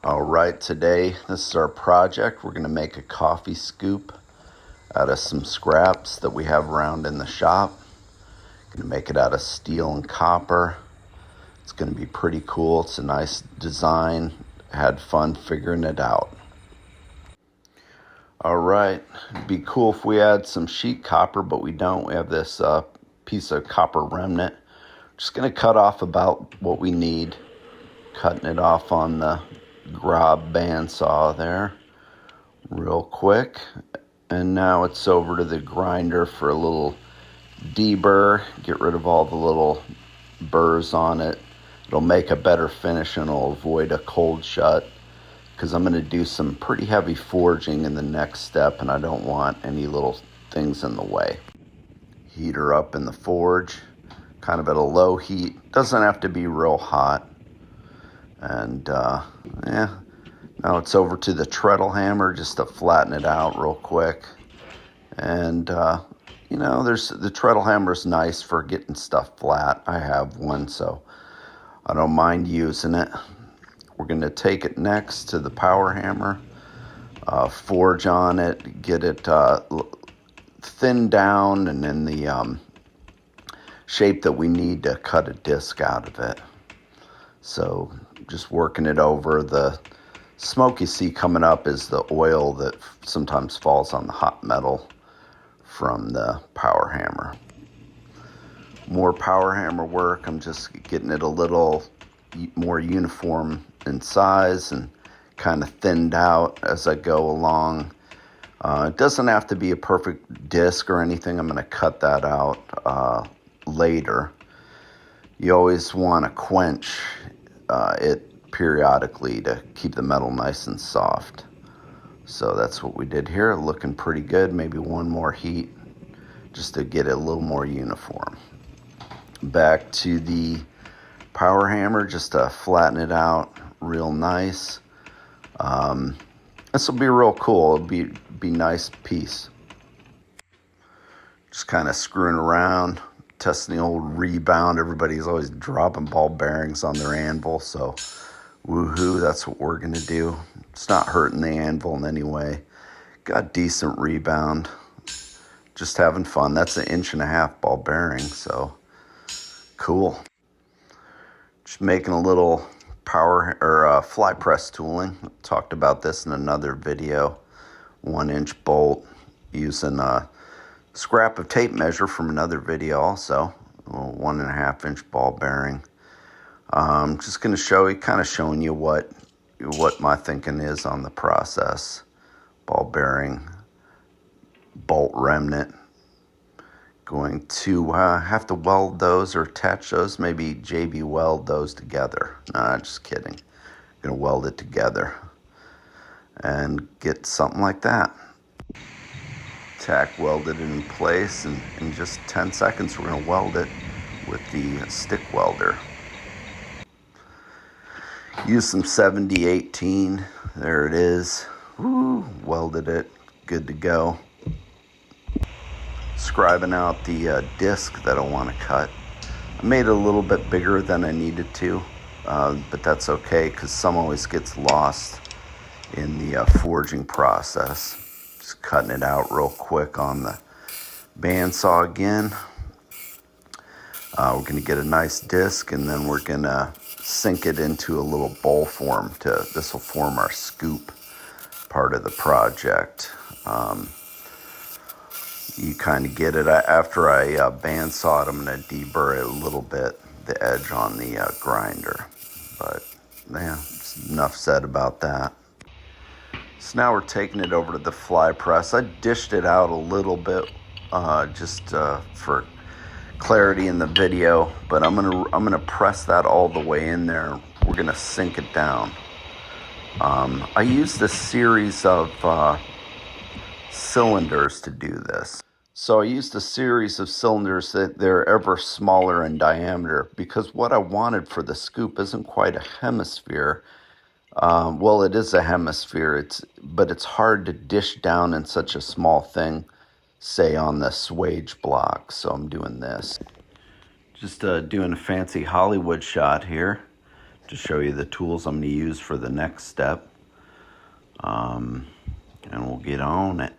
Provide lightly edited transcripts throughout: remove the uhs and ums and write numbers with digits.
All right, today this is our project. We're going to make a coffee scoop out of some scraps that we have around in the shop. Going to make it out of steel and copper. It's going to be pretty cool. It's a nice design. Had fun figuring it out. All right, it'd be cool if we had some sheet copper, but we don't. We have this piece of copper remnant. Just going to cut off about what we need. Cutting it off on the Grob bandsaw there real quick, and now it's over to the grinder for a little deburr. Get rid of all the little burrs on it. It'll make a better finish and it'll avoid a cold shut, because I'm going to do some pretty heavy forging in the next step and I don't want any little things in the way. Heater up in the forge, kind of at a low heat. Doesn't have to be real hot. And now it's over to the treadle hammer just to flatten it out real quick. And there's the treadle hammer is nice for getting stuff flat. I have one, so I don't mind using it. We're going to take it next to the power hammer, forge on it, get it thinned down and in the shape that we need to cut a disc out of it. So just working it over. The smoke you see coming up is the oil that sometimes falls on the hot metal from the power hammer. More power hammer work. I'm just getting it a little more uniform in size and kind of thinned out as I go along. It doesn't have to be a perfect disc or anything. I'm going to cut that out later. You always want to quench it periodically to keep the metal nice and soft. So that's what we did here. Looking pretty good. Maybe one more heat just to get it a little more uniform. Back to the power hammer just to flatten it out real nice. This will be real cool. It'll be nice piece. Just kind of screwing around, testing the old rebound. Everybody's always dropping ball bearings on their anvil, so woohoo, that's what we're going to do. It's not hurting the anvil in any way. Got decent rebound. Just having fun. That's an 1.5 inch ball bearing, so cool. Just making a little power or fly press tooling. Talked about this in another video. 1-inch bolt using a scrap of tape measure from another video also. A 1.5 inch ball bearing. Just going to show you, kind of showing you what my thinking is on the process. Ball bearing, bolt remnant. Going to have to weld those or attach those, maybe JB weld those together. Nah, just kidding. Going to weld it together and get something like that. Tack welded in place, and in just 10 seconds we're going to weld it with the stick welder. Use some 7018. There it is. Woo, welded it. Good to go. Scribing out the disc that I want to cut. I made it a little bit bigger than I needed to, but that's okay because some always gets lost in the forging process. Just cutting it out real quick on the bandsaw again. We're going to get a nice disc, and then we're going to sink it into a little bowl form. This will form our scoop part of the project. You kind of get it after I bandsaw it. I'm going to deburr it a little bit, the edge on the grinder. But yeah, enough said about that. So now we're taking it over to the fly press. I dished it out a little bit just for clarity in the video, but I'm gonna press that all the way in there. We're gonna sink it down. I used a series of cylinders to do this. So I used a series of cylinders that they're ever smaller in diameter, because what I wanted for the scoop isn't quite a hemisphere. Well, it is a hemisphere, but it's hard to dish down in such a small thing, say on the swage block. So I'm doing this. Just doing a fancy Hollywood shot here. to show you the tools I'm going to use for the next step. And we'll get on it.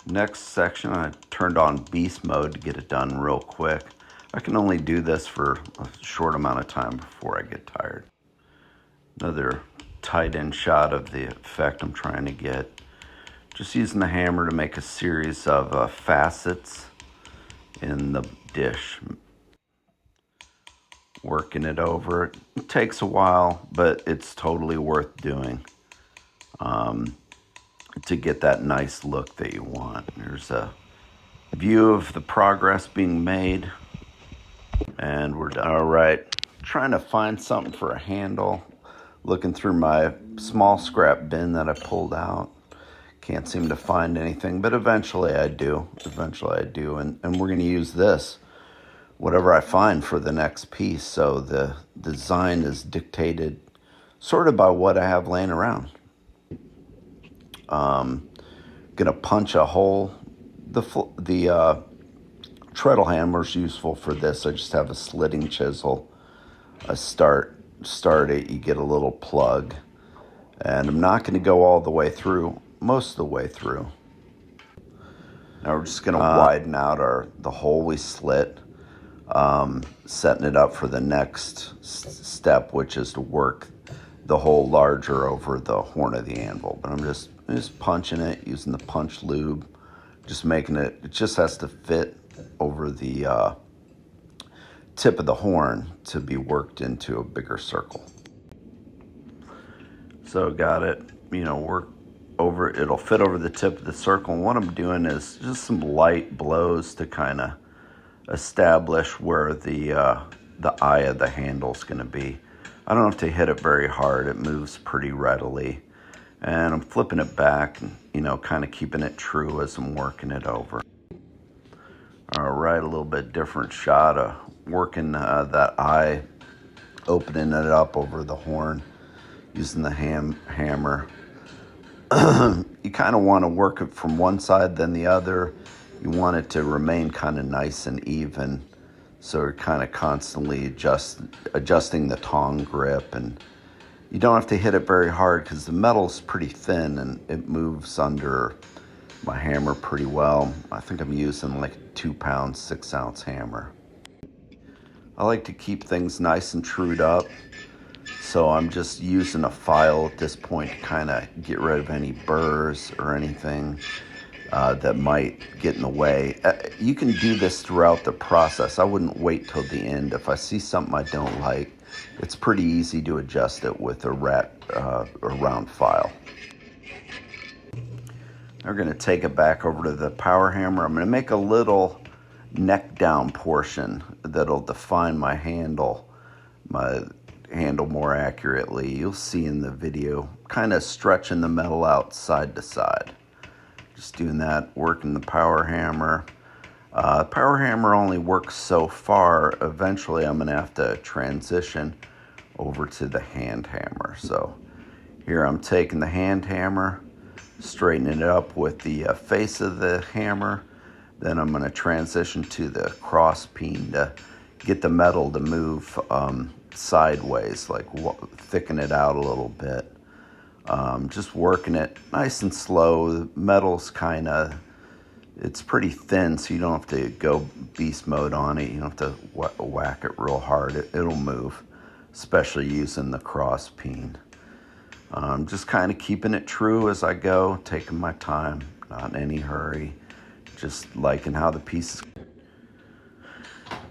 Next section, I turned on beast mode to get it done real quick. I can only do this for a short amount of time before I get tired. Another tight end shot of the effect I'm trying to get. Just using the hammer to make a series of facets in the dish. Working it over. It takes a while, but it's totally worth doing to get that nice look that you want. There's a view of the progress being made, and we're done. All right, trying to find something for a handle. Looking through my small scrap bin that I pulled out. Can't seem to find anything, but eventually I do. And we're going to use this, whatever I find, for the next piece. So the design is dictated sort of by what I have laying around. Gonna punch a hole. The treadle hammer is useful for this. I just have a slitting chisel. I start it, you get a little plug, and I'm not going to go all the way through, most of the way through. Now we're just going to widen out the hole we slit, setting it up for the next step, which is to work the hole larger over the horn of the anvil. But I'm just punching it using the punch lube, just making it just has to fit over the tip of the horn to be worked into a bigger circle. So got it, work over, it'll fit over the tip of the circle. And what I'm doing is just some light blows to kind of establish where the eye of the handle is going to be. I don't have to hit it very hard. It moves pretty readily. And I'm flipping it back and, kind of keeping it true as I'm working it over. All right, a little bit different shot of working that eye, opening it up over the horn, using the hammer. You kind of want to work it from one side then the other. You want it to remain kind of nice and even. So you're kind of constantly adjusting the tong grip, and you don't have to hit it very hard because the metal's pretty thin and it moves under my hammer pretty well. I think I'm using like a 2-pound, 6-ounce hammer. I like to keep things nice and trued up, so I'm just using a file at this point to kind of get rid of any burrs or anything that might get in the way. You can do this throughout the process. I wouldn't wait till the end. If I see something I don't like, it's pretty easy to adjust it with a round file. We're going to take it back over to the power hammer. I'm going to make a little neck down portion that'll define my handle more accurately. You'll see in the video, kind of stretching the metal out side to side. Just doing that, working the power hammer. Power hammer only works so far. Eventually I'm going to have to transition over to the hand hammer. So here I'm taking the hand hammer, straightening it up with the face of the hammer. Then I'm going to transition to the cross peen to get the metal to move sideways, like thicken it out a little bit. Just working it nice and slow. The metal's it's pretty thin, so you don't have to go beast mode on it. You don't have to whack it real hard. It'll move, especially using the cross peen. Just kind of keeping it true as I go, taking my time, not in any hurry, just liking how the pieces.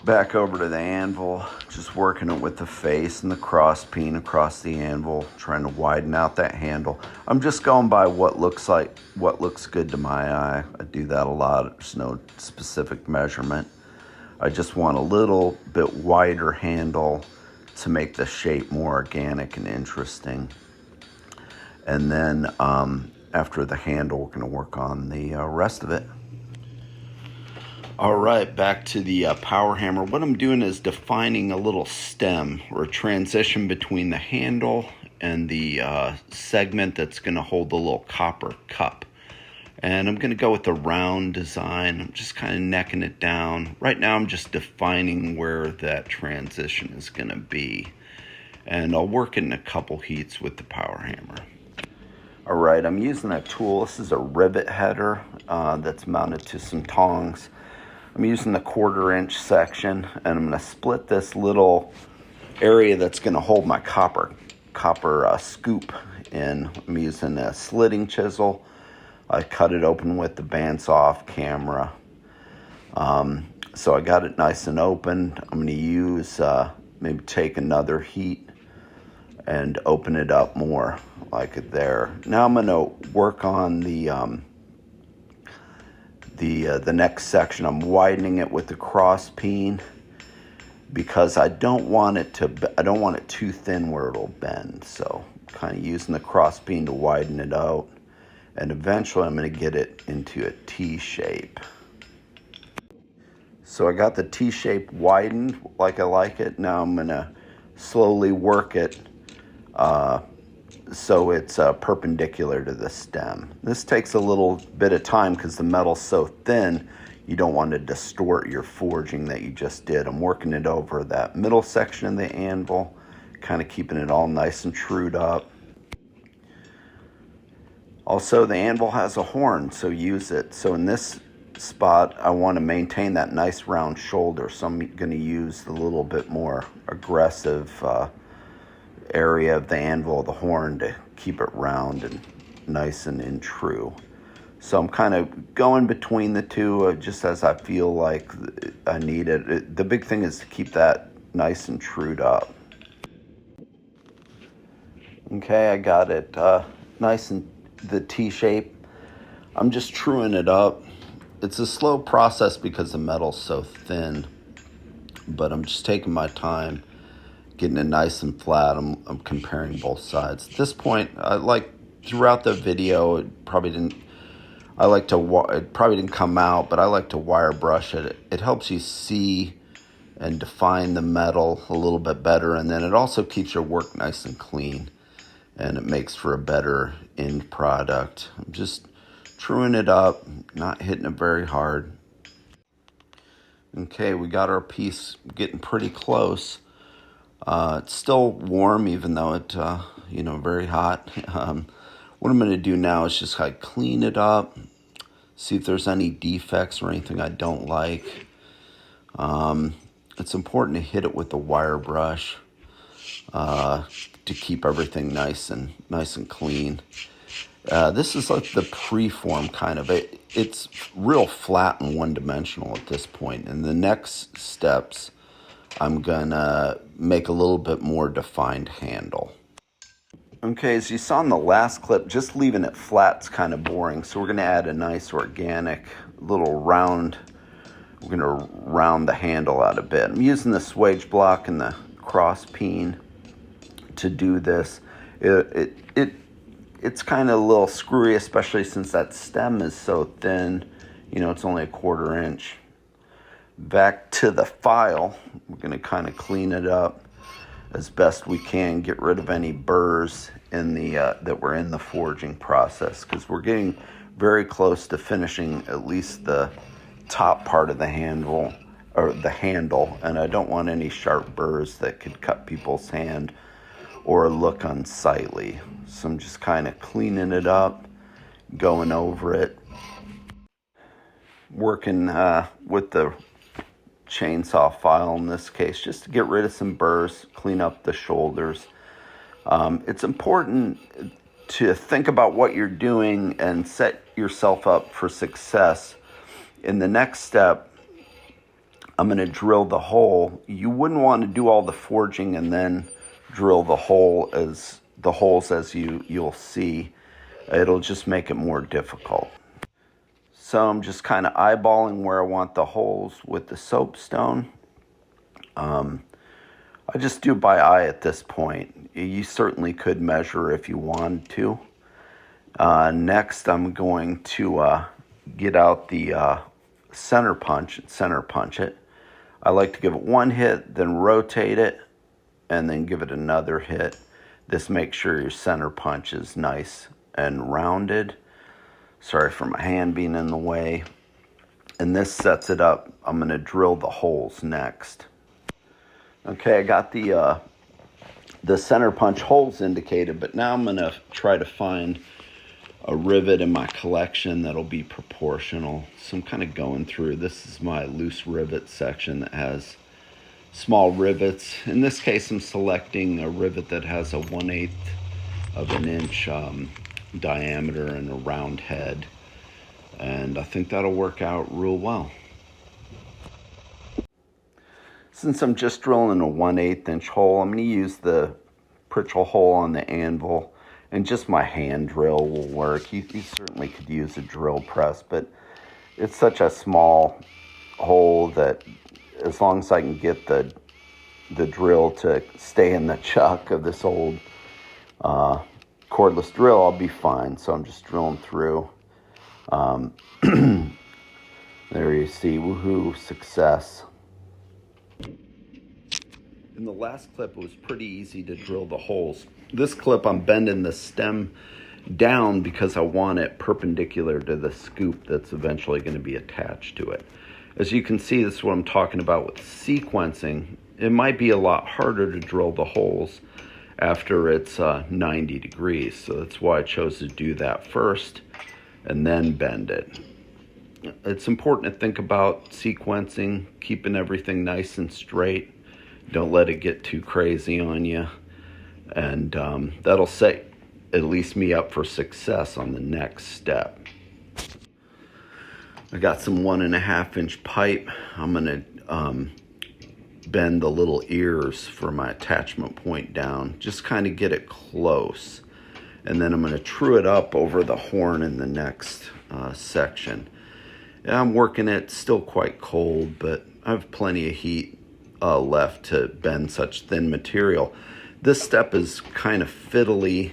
Back over to the anvil, just working it with the face and the cross peen across the anvil, trying to widen out that handle. I'm just going by what looks good to my eye. I do that a lot. There's no specific measurement. I just want a little bit wider handle to make the shape more organic and interesting. And then after the handle, we're going to work on the rest of it. All right, back to the power hammer. What I'm doing is defining a little stem or a transition between the handle and the segment that's going to hold the little copper cup. And I'm going to go with the round design. I'm just kind of necking it down. Right now I'm just defining where that transition is going to be. and I'll work it in a couple heats with the power hammer. All right, I'm using a tool. This is a rivet header that's mounted to some tongs. I'm using the 1/4 inch section, and I'm going to split this little area that's going to hold my copper scoop in. I'm using a slitting chisel. I cut it open with the bandsaw camera. So I got it nice and open. I'm going to use, maybe take another heat and open it up more like it there. Now I'm going to work on the next section. I'm widening it with the cross peen because I don't want it too thin where it'll bend. So kind of using the cross peen to widen it out, and eventually I'm going to get it into a T shape. So I got the T shape widened like I like it. Now I'm going to slowly work it so it's perpendicular to the stem. This takes a little bit of time because the metal's so thin, you don't want to distort your forging that you just did. I'm working it over that middle section of the anvil, kind of keeping it all nice and trued up. Also, the anvil has a horn, so use it. So in this spot, I want to maintain that nice round shoulder, so I'm going to use the little bit more aggressive area of the anvil, the horn, to keep it round and nice and in true. So I'm kind of going between the two just as I feel like I need it. The big thing is to keep that nice and trued up. Okay, I got it nice and the T shape. I'm just truing it up. It's a slow process because the metal's so thin, but I'm just taking my time, getting it nice and flat. I'm comparing both sides. At this point, throughout the video, it probably didn't come out, but I like to wire brush it. It helps you see and define the metal a little bit better, and then it also keeps your work nice and clean, and it makes for a better end product. I'm just truing it up, not hitting it very hard. Okay, we got our piece getting pretty close. It's still warm, even though it's very hot. What I'm going to do now is just clean it up, see if there's any defects or anything I don't like. It's important to hit it with the wire brush to keep everything nice and clean. This is like the preform kind of it. It's real flat and one-dimensional at this point. In the next steps, I'm gonna make a little bit more defined handle. Okay, as you saw in the last clip, just leaving it flat's kind of boring. So we're gonna add a nice organic little round. We're gonna round the handle out a bit. I'm using the swage block and the cross peen to do this. It's kind of a little screwy, especially since that stem is so thin. It's only a 1/4 inch. Back to the file, we're going to kind of clean it up as best we can, get rid of any burrs in the that were in the forging process, because we're getting very close to finishing at least the top part of the handle, and I don't want any sharp burrs that could cut people's hand or look unsightly. So I'm just kind of cleaning it up, going over it, working with the chainsaw file in this case, just to get rid of some burrs, clean up the shoulders. It's important to think about what you're doing and set yourself up for success. In the next step, I'm going to drill the hole. You wouldn't want to do all the forging and then drill the holes as you'll see. It'll just make it more difficult. So I'm just kind of eyeballing where I want the holes with the soapstone. I just do by eye at this point. You certainly could measure if you wanted to. Next, I'm going to get out the center punch it. I like to give it one hit, then rotate it, and then give it another hit. This makes sure your center punch is nice and rounded. Sorry for my hand being in the way. And this sets it up. I'm going to drill the holes next. Okay, I got the The center punch hole's indicated, but now I'm going to try to find a rivet in my collection that'll be proportional. So I'm kind of going through. This is my loose rivet section that has small rivets. In this case, I'm selecting a rivet that has a 1/8 of an inch diameter and a round head. And I think that'll work out real well. Since I'm just drilling a 1/8 inch hole, I'm going to use the Pritchell hole on the anvil, and just my hand drill will work. You certainly could use a drill press, but it's such a small hole that as long as I can get the drill to stay in the chuck of this old cordless drill, I'll be fine. So I'm just drilling through. There you see, woohoo, success. In the last clip, it was pretty easy to drill the holes. This clip, I'm bending the stem down because I want it perpendicular to the scoop that's eventually going to be attached to it. As you can see, this is what I'm talking about with sequencing. It might be a lot harder to drill the holes after it's 90 degrees. So that's why I chose to do that first and then bend it. It's important to think about sequencing, keeping everything nice and straight. Don't let it get too crazy on you. And that'll set at least me up for success on the next step. I got some 1.5 inch pipe. I'm gonna bend the little ears for my attachment point down. Just kind of get it close. And then I'm gonna true it up over the horn in the next section. And I'm working it, still quite cold, but I have plenty of heat left to bend such thin material. This step is kind of fiddly,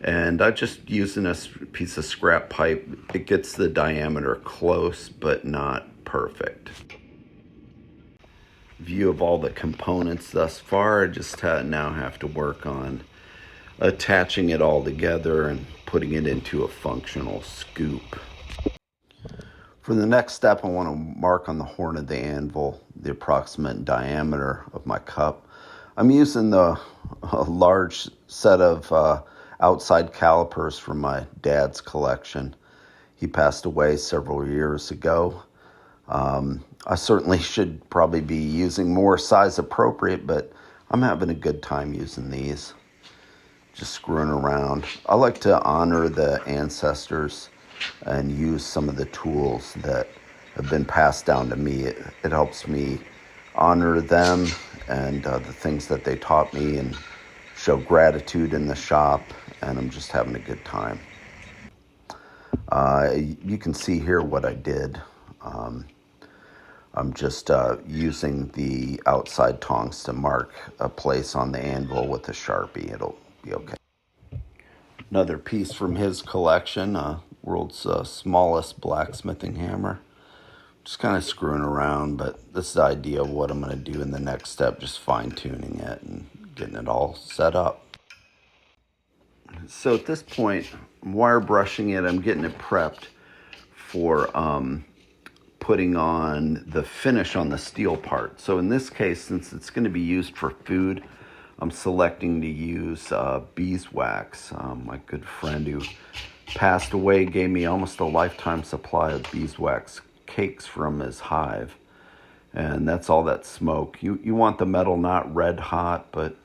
and I'm just using a piece of scrap pipe. It gets the diameter close, but not perfect. View of all the components thus far. I just now have to work on attaching it all together and putting it into a functional scoop. For the next step, I want to mark on the horn of the anvil the approximate diameter of my cup. I'm using the large set of outside calipers from my dad's collection. He passed away several years ago. I certainly should probably be using more size appropriate, but I'm having a good time using these. Just screwing around. I like to honor the ancestors and use some of the tools that have been passed down to me. It helps me honor them and the things that they taught me and show gratitude in the shop, and I'm just having a good time. You can see here what I did. I'm just using the outside tongs to mark a place on the anvil with a Sharpie. It'll be okay. Another piece from his collection, world's smallest blacksmithing hammer. Just kind of screwing around, but this is the idea of what I'm going to do in the next step, just fine-tuning it and getting it all set up. So at this point, I'm wire brushing it. I'm getting it prepped for putting on the finish on the steel part. So in this case, since it's going to be used for food, I'm selecting to use beeswax. My good friend who passed away gave me almost a lifetime supply of beeswax cakes from his hive. And that's all that smoke. You want the metal not red hot, but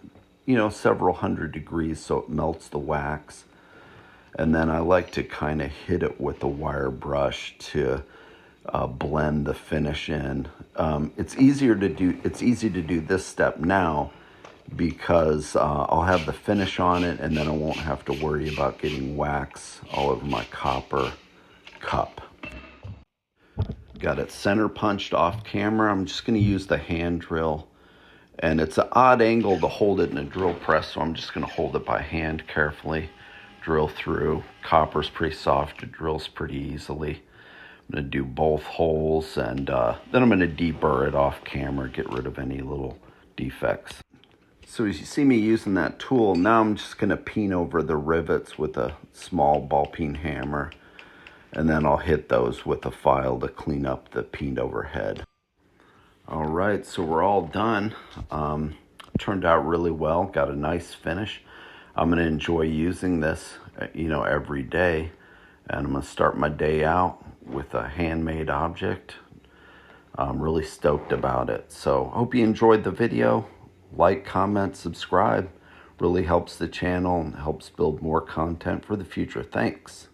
several hundred degrees so it melts the wax. And then I like to kind of hit it with the wire brush to blend the finish in. It's easy to do this step now because I'll have the finish on it, and then I won't have to worry about getting wax all over my copper cup. Got it center punched off camera. I'm just going to use the hand drill, and it's an odd angle to hold it in a drill press, so I'm just going to hold it by hand carefully, drill through. Copper's pretty soft, it drills pretty easily. I'm going to do both holes, and then I'm going to deburr it off camera, get rid of any little defects. So as you see me using that tool, now I'm just going to peen over the rivets with a small ball peen hammer, and then I'll hit those with a file to clean up the peened over head. All right, so we're all done. turned out really well, got a nice finish. I'm going to enjoy using this, every day. And I'm going to start my day out with a handmade object. I'm really stoked about it. So hope you enjoyed the video. Like, comment, subscribe. Really helps the channel and helps build more content for the future. Thanks.